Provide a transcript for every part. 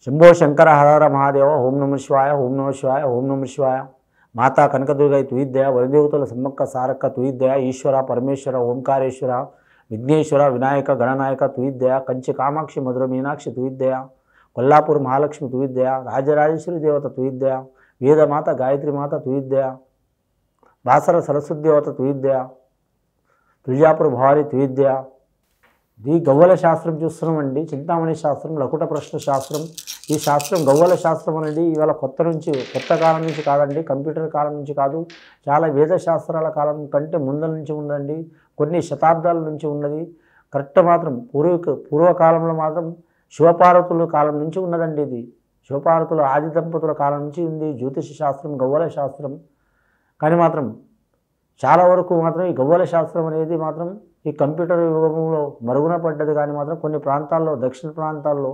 శంభో శంకర హర మహాదేవ ఓం నమ శివాయ ఓం నమ శివాయ ఓం నమ శివాయ. మాతా కనకదుర్గై తుయిద్దయ వరదేవతల సమ్మక్క సారక్క తుయిద్దయ ఈశ్వర పరమేశ్వర ఓంకారేశ్వర విఘ్నేశ్వర వినాయక గణనాయక తుయిద్దయ కంచి కామాక్షి మధుర మీనాక్షి తుయిద్దయ కొల్లాపూర్ మహాలక్ష్మి తుయిద్దయ రాజరాజేశ్వరి దేవత తుయిద్దయ వేదమాత గాయత్రి మాత తుయిద్దయ బాసర సరస్వతి దేవత తుయిద్దయ తుజాపుర భవారి తుయిద్దయ. ఇది గవ్వల శాస్త్రం చూస్తున్నామండి. చింతామణి శాస్త్రం, లకుట ప్రశ్న శాస్త్రం. ఈ శాస్త్రం గవ్వల శాస్త్రం అనేది ఇవాళ కొత్త కాలం నుంచి కాదండి, కంప్యూటర్ కాలం నుంచి కాదు, చాలా వేద శాస్త్రాల కాలం కంటే ముందల నుంచి ఉందండి, కొన్ని శతాబ్దాల నుంచి ఉన్నది. కరెక్ట్ మాత్రం పూర్వకాలంలో మాత్రం శివపార్వతుల కాలం నుంచి ఉన్నదండి. ఇది శివపార్వతుల ఆది దంపతుల కాలం నుంచి ఉంది జ్యోతిష శాస్త్రం, గవ్వల శాస్త్రం. కానీ మాత్రం చాలా వరకు మాత్రం ఈ గవ్వల శాస్త్రం అనేది మాత్రం ఈ కంప్యూటర్ యుగంలో మరుగున పడ్డది. కానీ మాత్రం కొన్ని ప్రాంతాల్లో, దక్షిణ ప్రాంతాల్లో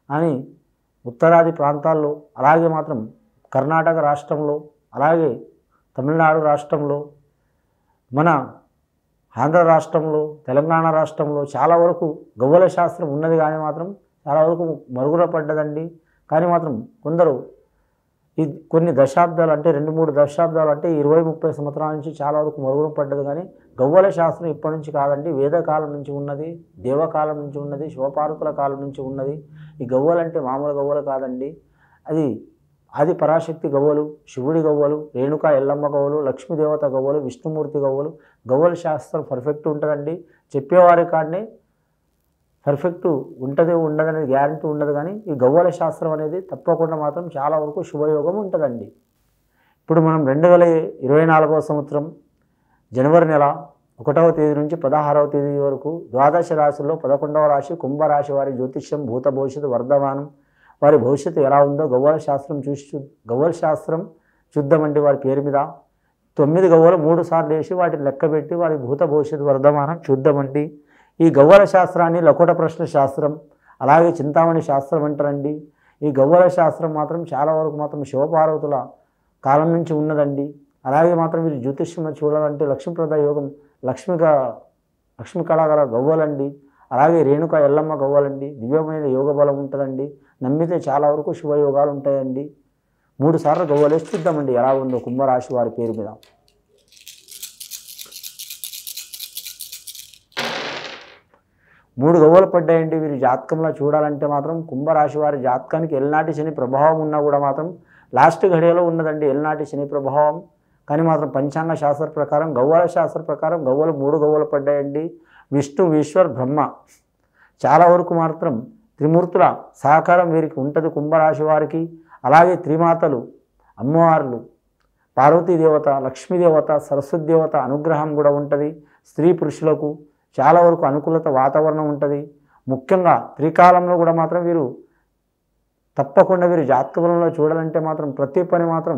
అని ఉత్తరాది ప్రాంతాల్లో, అలాగే మాత్రం కర్ణాటక రాష్ట్రంలో, అలాగే తమిళనాడు రాష్ట్రంలో, మన ఆంధ్ర రాష్ట్రంలో, తెలంగాణ రాష్ట్రంలో చాలా వరకు గవ్వల శాస్త్రం ఉన్నది. కానీ మాత్రం చాలా వరకు మరుగున పడ్డదండి. కానీ మాత్రం కొందరు ఈ కొన్ని దశాబ్దాలు అంటే 2-3 దశాబ్దాలు అంటే 20-30 సంవత్సరాల నుంచి చాలా వరకు మరుగున పడ్డది. కానీ గవ్వల శాస్త్రం ఇప్పటి నుంచి కాదండి, వేదకాలం నుంచి ఉన్నది, దేవకాలం నుంచి ఉన్నది, శివపార్వతుల కాలం నుంచి ఉన్నది. ఈ గవ్వలు అంటే మామూలు గవ్వలు కాదండి, అది ఆది పరాశక్తి గవ్వలు, శివుడి గవ్వలు, రేణుకా ఎల్లమ్మ గవ్వలు, లక్ష్మీదేవత గవ్వలు, విష్ణుమూర్తి గవ్వలు. గవ్వల శాస్త్రం పర్ఫెక్ట్ ఉంటుందండి. చెప్పేవారి కాడనే పర్ఫెక్ట్ ఉంటుంది ఉండదనేది గ్యారంటీ ఉండదు. కానీ ఈ గవ్వల శాస్త్రం అనేది తప్పకుండా మాత్రం చాలా వరకు శుభయోగం ఉంటుందండి. ఇప్పుడు మనం 2024వ సంవత్సరం జనవరి నెల 1వ తేదీ నుంచి 16వ తేదీ వరకు ద్వాదశ రాశుల్లో 11వ రాశి కుంభరాశి వారి జ్యోతిష్యం, భూత భవిష్యత్తు, వర్ధమానం, వారి భవిష్యత్తు ఎలా ఉందో గవ్వల శాస్త్రం చూద్దామండి. వారి పేరు మీద 9 గవ్వలు 3 సార్లు వేసి వాటిని లెక్కబెట్టి వారి భూత భవిష్యత్తు వర్ధమానం చూద్దామండి. ఈ గవ్వల శాస్త్రాన్ని లకుట ప్రశ్న శాస్త్రం, అలాగే చింతామణి శాస్త్రం అంటారండి. ఈ గవ్వల శాస్త్రం మాత్రం చాలా వరకు మాత్రం శివపార్వతుల కాలం నుంచి ఉన్నదండి. అలాగే మాత్రం వీరు జ్యోతిష్యంలో చూడాలంటే లక్ష్మీప్రద యోగం, లక్ష్మీ కళాగల గవ్వలండి. అలాగే రేణుక ఎల్లమ్మ గవ్వలండి. దివ్యమైన యోగ బలం ఉంటుందండి. నమ్మితే చాలా వరకు శుభయోగాలు ఉంటాయండి. 3 సార్లు గవ్వలేసి చూద్దామండి ఎలా ఉందో కుంభరాశి వారి పేరు మీద. 3 గవ్వలు పడ్డాయండి. వీరి జాతకంలో చూడాలంటే మాత్రం కుంభరాశి వారి జాతకానికి ఎల్నాటి శని ప్రభావం ఉన్నా కూడా మాత్రం లాస్ట్ ఘడియలో ఉన్నదండి ఎల్నాటి శని ప్రభావం. కానీ మాత్రం పంచాంగ శాస్త్ర ప్రకారం, గవ్వల శాస్త్ర ప్రకారం గవ్వలు 3 గవ్వలు పడ్డాయండి. విష్ణు, ఈశ్వర్, బ్రహ్మ చాలా వరకు మాత్రం త్రిమూర్తుల సహకారం వీరికి ఉంటుంది కుంభరాశి వారికి. అలాగే త్రిమాతలు, అమ్మవార్లు, పార్వతీదేవత, లక్ష్మీదేవత, సరస్వతి దేవత అనుగ్రహం కూడా ఉంటుంది. స్త్రీ పురుషులకు చాలా వరకు అనుకూలత వాతావరణం ఉంటుంది. ముఖ్యంగా త్రికాలంలో కూడా మాత్రం వీరు తప్పకుండా వీరి జాతకంలో చూడాలంటే మాత్రం ప్రతి పని మాత్రం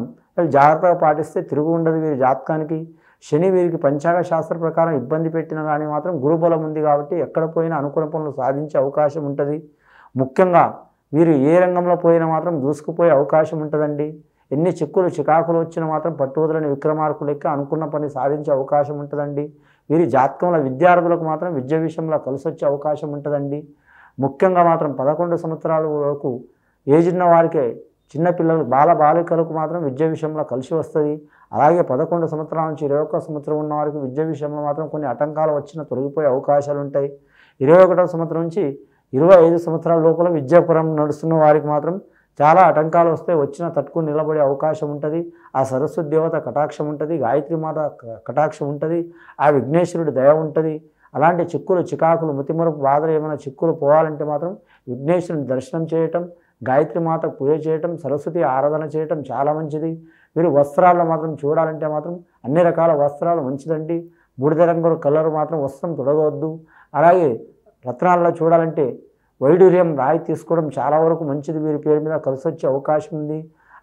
జాగ్రత్తగా పాటిస్తే తిరుగు ఉండదు వీరి జాతకానికి. శని వీరికి పంచాంగ శాస్త్ర ప్రకారం ఇబ్బంది పెట్టినా కానీ మాత్రం గురుబలం ఉంది కాబట్టి ఎక్కడ పోయినా అనుకూల పనులు సాధించే అవకాశం ఉంటుంది. ముఖ్యంగా వీరు ఏ రంగంలో పోయినా మాత్రం దూసుకుపోయే అవకాశం ఉంటుందండి. ఎన్ని చిక్కులు చికాకులు వచ్చినా మాత్రం పట్టువదలని విక్రమార్కులు లెక్క అనుకున్న పని సాధించే అవకాశం ఉంటుందండి. వీరి జాతకంలో విద్యార్థులకు మాత్రం విద్య విషయంలో కలిసి వచ్చే అవకాశం ఉంటుందండి. ముఖ్యంగా మాత్రం 11 సంవత్సరాల వరకు ఏజ్ ఉన్న వారికే, చిన్నపిల్లలు, బాలికలకు మాత్రం విద్య విషయంలో కలిసి వస్తుంది. అలాగే 11 సంవత్సరాల నుంచి 21 సంవత్సరం ఉన్న వారికి విద్య విషయంలో మాత్రం కొన్ని ఆటంకాలు వచ్చినా తొలగిపోయే అవకాశాలు ఉంటాయి. 21వ సంవత్సరం నుంచి 25 సంవత్సరాల లోపల విద్యాపురం నడుస్తున్న వారికి మాత్రం చాలా ఆటంకాలు వస్తే వచ్చిన తట్టుకుని నిలబడే అవకాశం ఉంటుంది. ఆ సరస్వతి దేవత కటాక్షం ఉంటుంది, గాయత్రి మాత కటాక్షం ఉంటుంది, ఆ విఘ్నేశ్వరుడి దయ ఉంటుంది. అలాంటి చిక్కులు చికాకులు మతిమరుపు బాధలు ఏమైనా చిక్కులు పోవాలంటే మాత్రం విఘ్నేశ్వరుని దర్శనం చేయటం, గాయత్రి మాత పూజ చేయటం, సరస్వతి ఆరాధన చేయటం చాలా మంచిది. మీరు వస్త్రాల్లో మాత్రం చూడాలంటే మాత్రం అన్ని రకాల వస్త్రాలు మంచిదండి. బూడిద రంగు కలర్ మాత్రం వస్త్రం తొడగవద్దు. అలాగే రత్నాల్లో చూడాలంటే వైడూర్యం రాయి తీసుకోవడం చాలా వరకు మంచిది. వీరి పేరు మీద కలిసి వచ్చే అవకాశం ఉంది.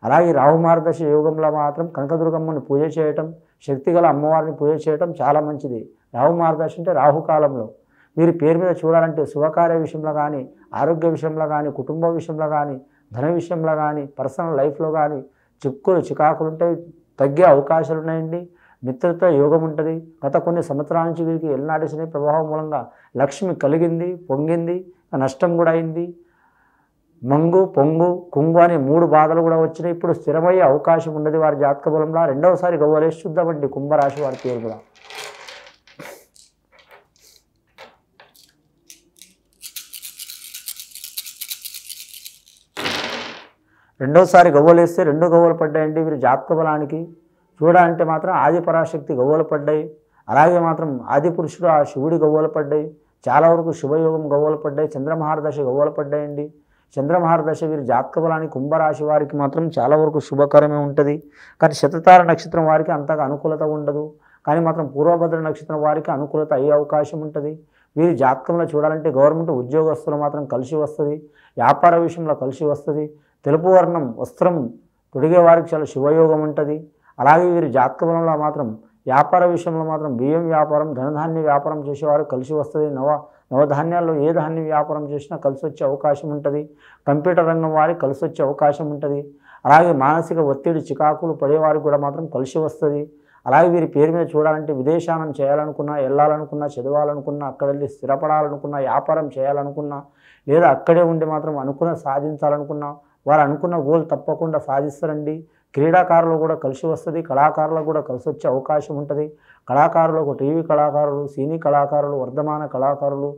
అలాగే రాహుమార్గదర్శ యోగంలో మాత్రం కనకదుర్గమ్మని పూజ చేయటం, శక్తిగల అమ్మవారిని పూజ చేయటం చాలా మంచిది. రాహుమార్గదర్శ అంటే రాహుకాలంలో వీరి పేరు మీద చూడాలంటే శుభకార్య విషయంలో కానీ, ఆరోగ్య విషయంలో కానీ, కుటుంబ విషయంలో కానీ, ధన విషయంలో కానీ, పర్సనల్ లైఫ్లో కానీ చిక్కులు చికాకులు ఉంటాయి, తగ్గే అవకాశాలు ఉన్నాయండి. మిత్రత్వ యోగం ఉంటుంది. గత కొన్ని సంవత్సరాల నుంచి వీరికి ఎల్నాటి శని ప్రభావం మూలంగా లక్ష్మి కలిగింది, పొంగింది, నష్టం కూడా అయింది. మంగు పొంగు కుంగు అనే 3 బాధలు కూడా వచ్చినాయి. ఇప్పుడు స్థిరమయ్యే అవకాశం ఉన్నది వారి జాతక బలంలో. రెండవసారి గవ్వలేసి చూద్దామండి కుంభరాశి వారి పేరు కూడా. రెండోసారి గవ్వలేస్తే 2 గవ్వలు పడ్డాయండి వీరి జాతక బలానికి. చూడాలంటే మాత్రం ఆది పరాశక్తి గవ్వలు పడ్డాయి. అలాగే మాత్రం ఆది పురుషుడు ఆ శివుడి గవ్వలు పడ్డాయి. చాలా వరకు శుభయోగం గవ్వలు పడ్డాయి. చంద్రమహారదశ గవ్వలు పడ్డాయండి. చంద్రమహారదశ వీరి జాతక బలానికి కుంభరాశి వారికి మాత్రం చాలా వరకు శుభకరమే ఉంటుంది. కానీ శతతార నక్షత్రం వారికి అంతగా అనుకూలత ఉండదు. కానీ మాత్రం పూర్వభద్ర నక్షత్రం వారికి అనుకూలత అయ్యే అవకాశం ఉంటుంది. వీరి జాతకంలో చూడాలంటే గవర్నమెంట్ ఉద్యోగస్తులు మాత్రం కలిసి వస్తుంది. వ్యాపార విషయంలో కలిసి వస్తుంది. తెలుపు వర్ణం వస్త్రం తొడిగే వారికి చాలా శుభయోగం ఉంటుంది. అలాగే వీరి జాతక బలంలో మాత్రం వ్యాపార విషయంలో మాత్రం బియ్యం వ్యాపారం, ధనధాన్య వ్యాపారం చేసేవారు కలిసి వస్తుంది. నవధాన్యాల్లో ఏ ధాన్య వ్యాపారం చేసినా కలిసి వచ్చే అవకాశం ఉంటుంది. కంప్యూటర్ రంగం వారికి కలిసి వచ్చే అవకాశం ఉంటుంది. అలాగే మానసిక ఒత్తిడి చికాకులు పడేవారికి కూడా మాత్రం కలిసి వస్తుంది. అలాగే వీరి పేరు మీద చూడాలంటే విదేశానం చేయాలనుకున్నా, వెళ్ళాలనుకున్నా, చదవాలనుకున్నా, అక్కడ వెళ్ళి స్థిరపడాలనుకున్నా, వ్యాపారం చేయాలనుకున్నా, లేదా అక్కడే ఉండి మాత్రం అనుకున్న సాధించాలనుకున్నా వారు అనుకున్న గోల్ తప్పకుండా సాధిస్తారండి. క్రీడాకారులు కూడా కలిసి వస్తుంది. కళాకారులకు కూడా కలిసి వచ్చే అవకాశం ఉంటుంది. కళాకారులకు టీవీ కళాకారులు, సినీ కళాకారులు, వర్ధమాన కళాకారులు,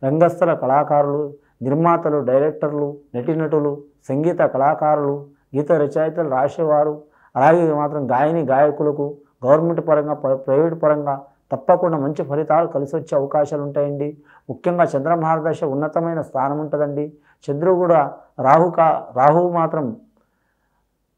రంగస్థల కళాకారులు, నిర్మాతలు, డైరెక్టర్లు, నటీనటులు, సంగీత కళాకారులు, గీత రచయితలు రాసేవారు, అలాగే మాత్రం గాయకులకు గవర్నమెంట్ పరంగా ప్రైవేట్ పరంగా తప్పకుండా మంచి ఫలితాలు కలిసి వచ్చే అవకాశాలు ఉంటాయండి. ముఖ్యంగా చంద్రమహారదశ ఉన్నతమైన స్థానం ఉంటుందండి. చంద్రుడు కూడా రాహువు మాత్రం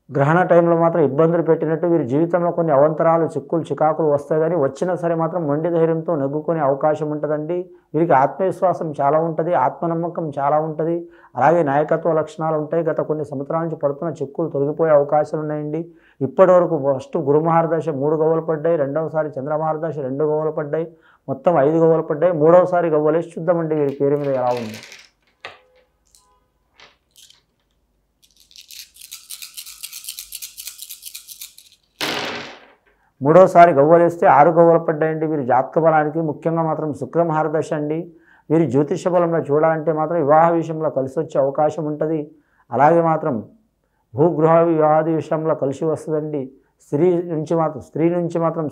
గ్రహణ టైంలో మాత్రం ఇబ్బందులు పెట్టినట్టు వీరి జీవితంలో కొన్ని అవంతరాలు, చిక్కులు, చికాకులు వస్తాయి. కానీ వచ్చినా సరే మాత్రం మొండి ధైర్యంతో నెగ్గుకునే అవకాశం ఉంటుందండి. వీరికి ఆత్మవిశ్వాసం చాలా ఉంటుంది. ఆత్మనమ్మకం చాలా ఉంటుంది. అలాగే నాయకత్వ లక్షణాలు ఉంటాయి. గత కొన్ని సంవత్సరాల నుంచి పడుతున్న చిక్కులు తొలగిపోయే అవకాశాలు ఉన్నాయండి. ఇప్పటి వరకు ఫస్ట్ గురుమహారదశ 3 గవ్వలు పడ్డాయి. రెండవసారి చంద్రమహారదశ 2 గవ్వలు పడ్డాయి. మొత్తం 5 గవ్వలు పడ్డాయి. మూడవసారి గవ్వలేసి చూద్దామండి వీరి పేరు మీద ఎలా ఉంది. మూడోసారి గవ్వలేస్తే 6 గవ్వలు పడ్డాయండి వీరి జాతక బలానికి. ముఖ్యంగా మాత్రం శుక్రమహారదశ అండి. వీరి జ్యోతిష బలంలో చూడాలంటే మాత్రం వివాహ విషయంలో కలిసి వచ్చే అవకాశం ఉంటుంది. అలాగే మాత్రం భూగృహ వివాహాది విషయంలో కలిసి వస్తుందండి. స్త్రీ నుంచి మాత్రం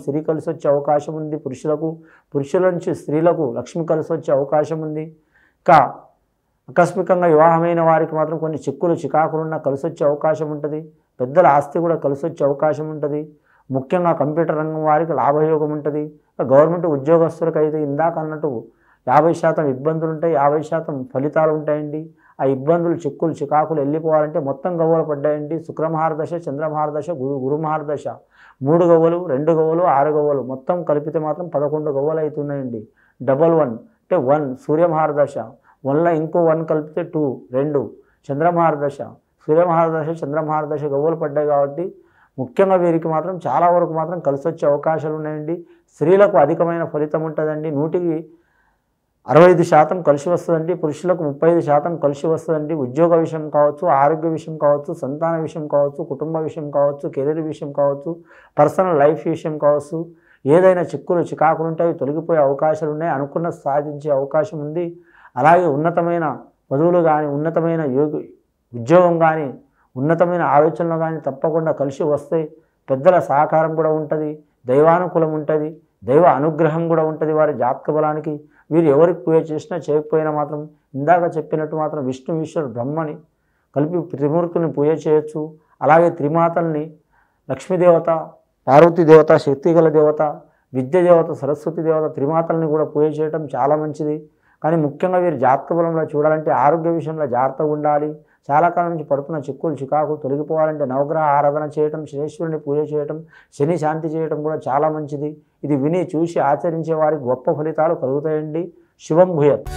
స్త్రీ కలిసి వచ్చే అవకాశం ఉంది. పురుషుల నుంచి స్త్రీలకు లక్ష్మి కలిసి వచ్చే అవకాశం ఉంది. ఇంకా ఆకస్మికంగా వివాహమైన వారికి మాత్రం కొన్ని చిక్కులు, చికాకులున్న కలిసి వచ్చే అవకాశం ఉంటుంది. పెద్దల ఆస్తి కూడా కలిసి వచ్చే అవకాశం ఉంటుంది. ముఖ్యంగా కంప్యూటర్ రంగం వారికి లాభయోగం ఉంటుంది. గవర్నమెంట్ ఉద్యోగస్తులకు అయితే ఇందాక అన్నట్టు 50% ఇబ్బందులు ఉంటాయి, 50% ఫలితాలు ఉంటాయండి. ఆ ఇబ్బందులు, చిక్కులు, చికాకులు వెళ్ళిపోవాలంటే మొత్తం గవ్వలు పడ్డాయండి. శుక్రమహారదశ, చంద్రమహారదశ, గురుమహారదశ 3 గవ్వలు, 2 గవ్వలు, 6 గవ్వలు మొత్తం కలిపితే మాత్రం 11 గవ్వలు అవుతున్నాయండి. 1 అంటే 1 సూర్యమహారదశ, 1లో ఇంకో 1 కలిపితే 2 చంద్రమహారదశ, సూర్యమహారదశ, చంద్రమహారదశ గవ్వలు పడ్డాయి. కాబట్టి ముఖ్యంగా వీరికి మాత్రం చాలా వరకు మాత్రం కలిసి వచ్చే అవకాశాలు ఉన్నాయండి. స్త్రీలకు అధికమైన ఫలితం ఉంటుందండి. 100కి 65% కలిసి వస్తుందండి. పురుషులకు 35% కలిసి వస్తుందండి. ఉద్యోగ విషయం కావచ్చు, ఆరోగ్య విషయం కావచ్చు, సంతాన విషయం కావచ్చు, కుటుంబ విషయం కావచ్చు, కెరీర్ విషయం కావచ్చు, పర్సనల్ లైఫ్ విషయం కావచ్చు, ఏదైనా చిక్కులు, చికాకులు ఉంటాయి, తొలగిపోయే అవకాశాలు ఉన్నాయి. అనుకున్న సాధించే అవకాశం ఉంది. అలాగే ఉన్నతమైన పదవులు కానీ, ఉన్నతమైన ఉద్యోగం కానీ, ఉన్నతమైన ఆలోచనలు కానీ తప్పకుండా కలిసి వస్తాయి. పెద్దల సహకారం కూడా ఉంటుంది. దైవానుకూలం ఉంటుంది. దైవ అనుగ్రహం కూడా ఉంటుంది వారి జాతక బలానికి. వీరు ఎవరికి పూజ చేసినా చేయకపోయినా మాత్రం ఇందాక చెప్పినట్టు మాత్రం విష్ణు, ఈశ్వరు, బ్రహ్మని కలిపి త్రిమూర్తుల్ని పూజ చేయొచ్చు. అలాగే త్రిమాతల్ని లక్ష్మీదేవత, పార్వతీదేవత, శక్తిగల దేవత, విద్య దేవత, సరస్వతి దేవత, త్రిమాతల్ని కూడా పూజ చేయడం చాలా మంచిది. కానీ ముఖ్యంగా వీరు జాతక బలంలో చూడాలంటే ఆరోగ్య విషయంలో జాగ్రత్తగా ఉండాలి. చాలా కాలం నుంచి పడుతున్న చిక్కులు, చికాకులు తొలగిపోవాలంటే నవగ్రహ ఆరాధన చేయటం, శనేశ్వరుని పూజ చేయటం, శని శాంతి చేయటం కూడా చాలా మంచిది. ఇది విని చూసి ఆచరించే వారికి గొప్ప ఫలితాలు కలుగుతాయండి. శుభం భూయత్.